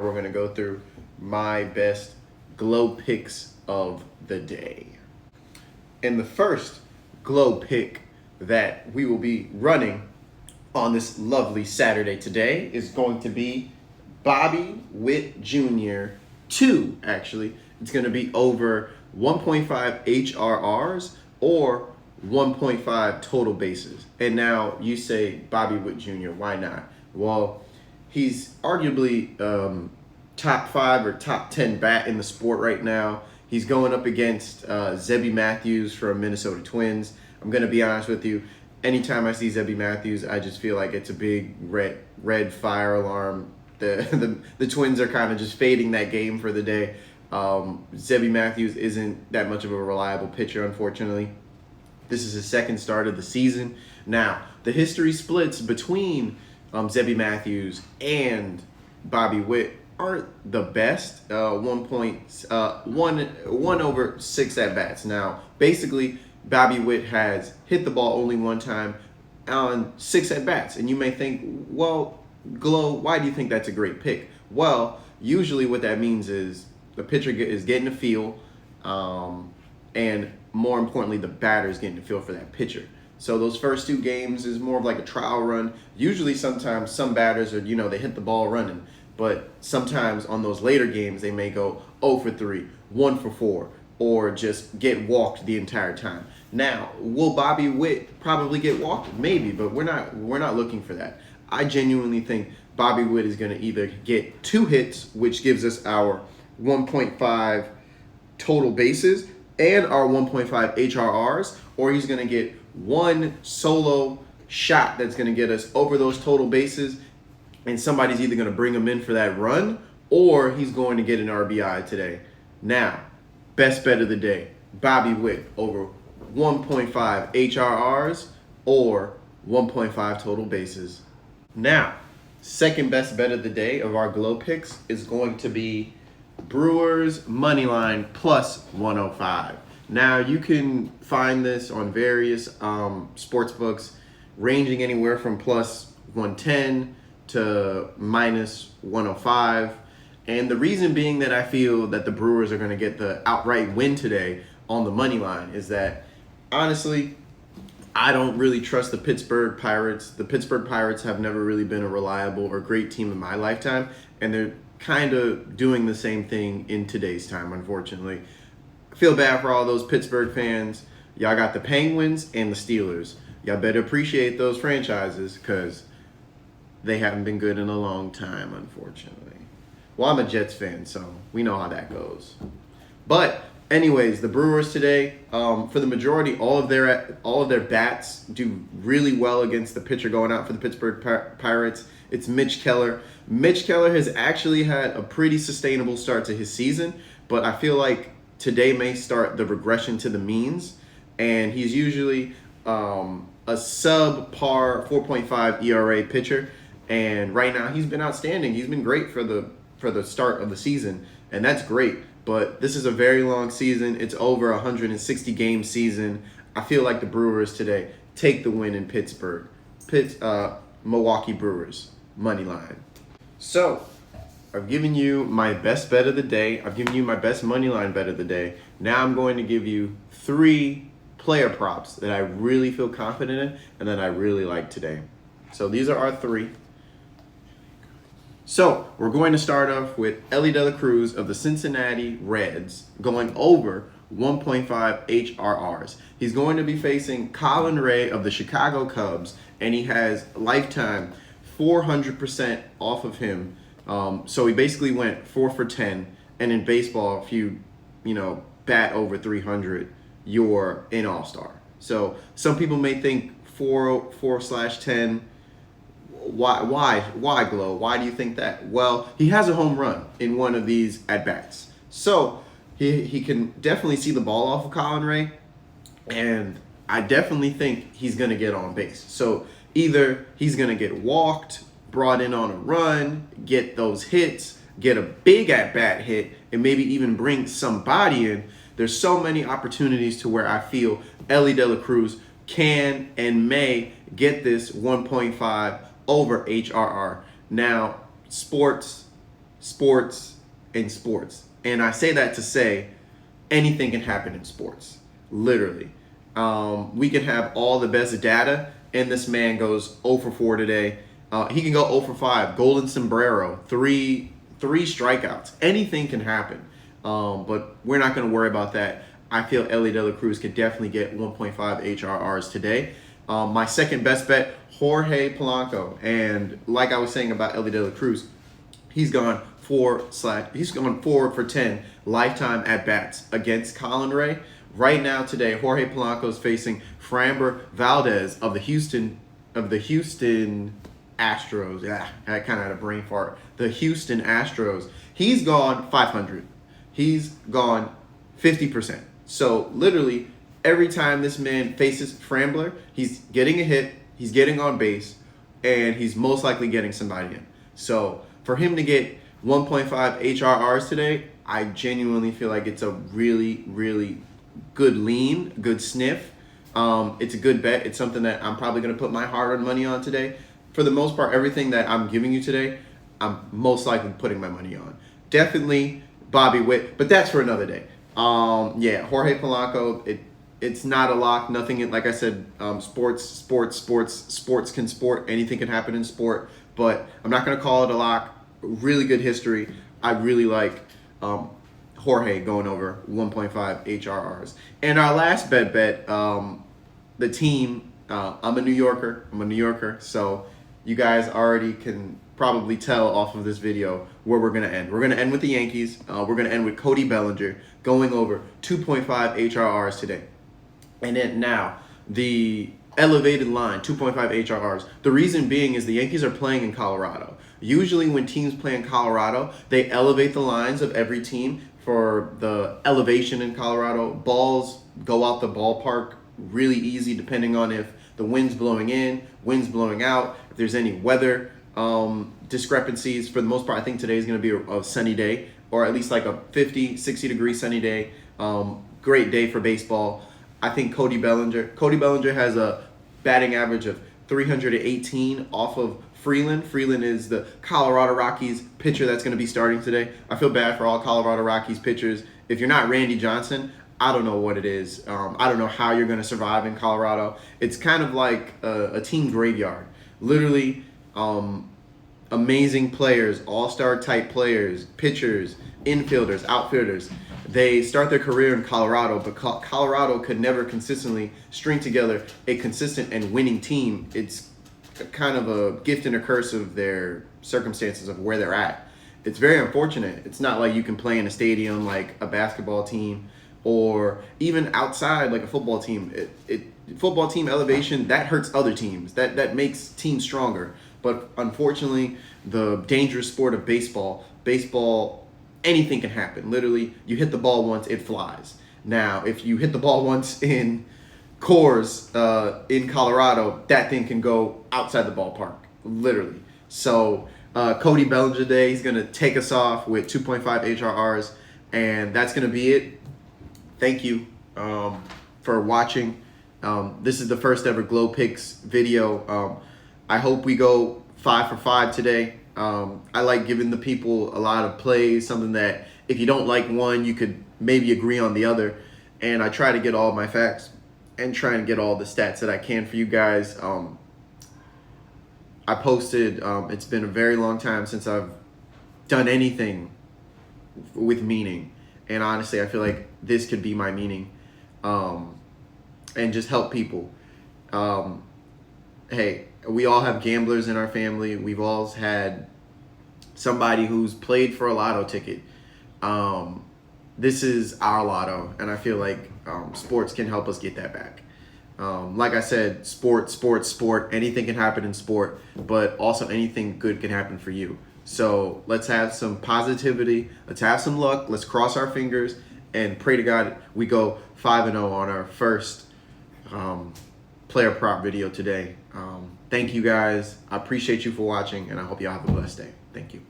we're going to go through my best Glo picks of the day. And the first Glo pick that we will be running on this lovely Saturday today is going to be Bobby Witt Jr. 2, actually. It's going to be over 1.5 HRRs or 1.5 total bases. And now you say Bobby Witt Jr., why not? Well, he's arguably top 5 or top 10 bat in the sport right now. He's going up against Zebby Matthews from Minnesota Twins. I'm going to be honest with you. Anytime I see Zebby Matthews, I just feel like it's a big red fire alarm. The Twins are kind of just fading that game for the day. Zebby Matthews isn't that much of a reliable pitcher, unfortunately. This is his second start of the season. Now, the history splits between Zebby Matthews and Bobby Witt aren't the best. 1 over 6 at bats. Now, basically, Bobby Witt has hit the ball only one time on 6 at bats, and you may think, well, Glo, why do you think that's a great pick? Well, usually what that means is the pitcher is getting a feel, and more importantly, the batter is getting a feel for that pitcher. So those first 2 games is more of like a trial run. Usually sometimes some batters are, they hit the ball running. But sometimes on those later games, they may go 0 for 3, 1 for 4, or just get walked the entire time. Now, will Bobby Witt probably get walked? Maybe, but we're not looking for that. I genuinely think Bobby Witt is going to either get 2 hits, which gives us our 1.5 total bases and our 1.5 HRRs, or he's going to get 1 solo shot that's going to get us over those total bases, and somebody's either going to bring him in for that run, or he's going to get an RBI today. Now, best bet of the day, Bobby Witt over 1.5 HRRs or 1.5 total bases. Now, second best bet of the day of our Glo picks is going to be Brewers money line plus 105. Now, you can find this on various sports books, ranging anywhere from plus 110 to minus 105. And the reason being that I feel that the Brewers are going to get the outright win today on the money line is that, honestly, I don't really trust the Pittsburgh Pirates. The Pittsburgh Pirates have never really been a reliable or great team in my lifetime, and they're kind of doing the same thing in today's time, unfortunately. I feel bad for all those Pittsburgh fans. Y'all got the Penguins and the Steelers. Y'all better appreciate those franchises because they haven't been good in a long time, unfortunately. Well, I'm a Jets fan, so we know how that goes. But anyways, the Brewers today, for the majority, all of their bats do really well against the pitcher going out for the Pittsburgh Pirates. It's Mitch Keller. Mitch Keller has actually had a pretty sustainable start to his season, but I feel like today may start the regression to the means, and he's usually a subpar 4.5 ERA pitcher, and right now he's been outstanding. He's been great for the start of the season, and that's great. But this is a very long season. It's over 160 game season. I feel like the Brewers today take the win in Pittsburgh. Milwaukee Brewers money line. So I've given you my best bet of the day. I've given you my best money line bet of the day. Now I'm going to give you 3 player props that I really feel confident in and that I really like today. So these are our 3. So we're going to start off with Elly De La Cruz of the Cincinnati Reds going over 1.5 HRRs. He's going to be facing Colin Ray of the Chicago Cubs, and he has lifetime 400% off of him. So he basically went 4 for 10. And in baseball, if you bat over 300, you're an all-star. So some people may think 4/10. Why Glo? Why do you think that? Well, he has a home run in one of these at-bats. So he can definitely see the ball off of Colin Ray, and I definitely think he's going to get on base. So either he's going to get walked, brought in on a run, get those hits, get a big at-bat hit, and maybe even bring somebody in. There's so many opportunities to where I feel Elly De La Cruz can and may get this 1.5 over HRR. Now, sports, sports in sports. And I say that to say anything can happen in sports, literally. We can have all the best data, and this man goes 0 for 4 today. He can go 0 for 5. Golden sombrero, three strikeouts. Anything can happen, but we're not going to worry about that. I feel Ellie De La Cruz could definitely get 1.5 HRRs today. My second best bet, Jorge Polanco, and like I was saying about Ellie De La Cruz, he's gone 4 for 10 lifetime at bats against Colin Ray. Right now today, Jorge Polanco is facing Framber Valdez of the Houston Astros. Yeah, I kind of had a brain fart. The Houston Astros. He's gone 500. He's gone 50%. So literally every time this man faces Frambler, he's getting a hit, he's getting on base, and he's most likely getting somebody in. So for him to get 1.5 HRRs today, I genuinely feel like it's a really, really good lean, good sniff. It's a good bet. It's something that I'm probably going to put my hard-earned money on today. For the most part, everything that I'm giving you today, I'm most likely putting my money on. Definitely Bobby Witt, but that's for another day. Yeah, Jorge Polanco, it's not a lock. Nothing, like I said, sports can sport. Anything can happen in sport, but I'm not going to call it a lock. Really good history. I really like Jorge going over 1.5 HRRs. And our last bet, the team, I'm a New Yorker, so you guys already can probably tell off of this video where we're going to end. We're going to end with the Yankees. We're going to end with Cody Bellinger going over 2.5 HRRs today. And then now, the elevated line, 2.5 HRRs. The reason being is the Yankees are playing in Colorado. Usually when teams play in Colorado, they elevate the lines of every team for the elevation in Colorado. Balls go out the ballpark really easy depending on if the wind's blowing in, wind's blowing out, if there's any weather discrepancies. For the most part, I think today is going to be a sunny day, or at least like a 50, 60 degree sunny day. Great day for baseball. I think Cody Bellinger has a batting average of 318 off of Freeland. Freeland is the Colorado Rockies pitcher that's going to be starting today. I feel bad for all Colorado Rockies pitchers. If you're not Randy Johnson, I don't know what it is. I don't know how you're going to survive in Colorado. It's kind of like a team graveyard. Literally, amazing players, all-star type players, pitchers, infielders, outfielders. They start their career in Colorado, but Colorado could never consistently string together a consistent and winning team. It's kind of a gift and a curse of their circumstances of where they're at. It's very unfortunate. It's not like you can play in a stadium like a basketball team or even outside like a football team. Football team elevation, that hurts other teams. That makes teams stronger. But unfortunately, the dangerous sport of baseball, anything can happen. Literally, you hit the ball once, it flies. Now, if you hit the ball once in Coors in Colorado, that thing can go outside the ballpark, literally. So Cody Bellinger today, he's going to take us off with 2.5 HRRs, and that's going to be it. Thank you for watching. This is the first ever Glo Picks video. I hope we go 5 for 5 today. I like giving the people a lot of plays, something that if you don't like one, you could maybe agree on the other. And I try to get all my facts and try and get all the stats that I can for you guys. I posted, it's been a very long time since I've done anything with meaning. And honestly, I feel like this could be my meaning and just help people. Hey, we all have gamblers in our family. We've all had somebody who's played for a lotto ticket. This is our lotto, and I feel like sports can help us get that back. Like I said, sport. Anything can happen in sport, but also anything good can happen for you. So let's have some positivity. Let's have some luck. Let's cross our fingers and pray to God we go 5-0 on our first player prop video today. Thank you guys. I appreciate you for watching, and I hope y'all have a blessed day. Thank you.